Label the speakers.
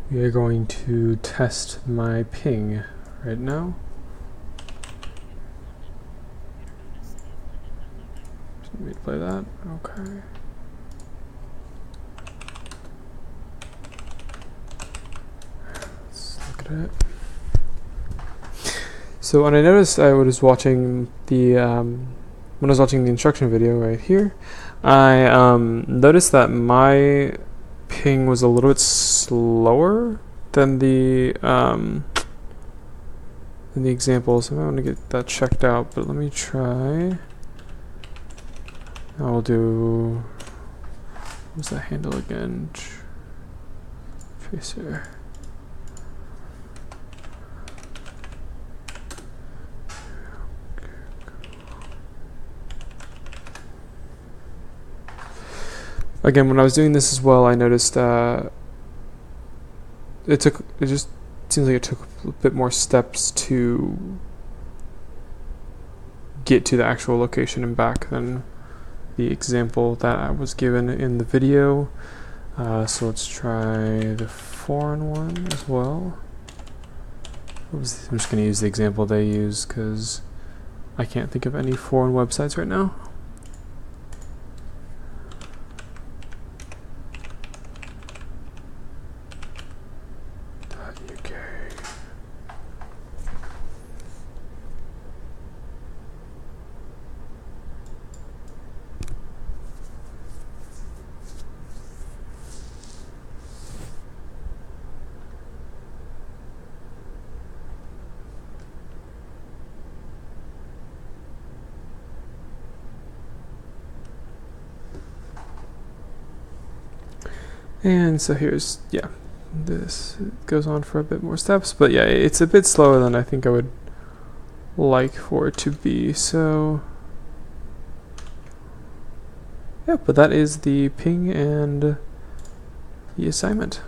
Speaker 1: We are going to test my ping right now. Let me play that. Okay. Let's look at it. So when I noticed I was watching the when I was watching the instruction video right here, I noticed that my ping was a little bit slower than the example, so I want to get that checked out. But let me try. I'll do. What's that handle again? Tracer. Again, when I was doing this as well, I noticed it just seems like it took a bit more steps to get to the actual location and back than the example that I was given in the video. So let's try the foreign one as well. I'm just going to use the example they use because I can't think of any foreign websites right now. .uk. And so here's, yeah, this goes on for a bit more steps, but yeah, it's a bit slower than I think I would like for it to be. So yeah, but that is the ping and the assignment.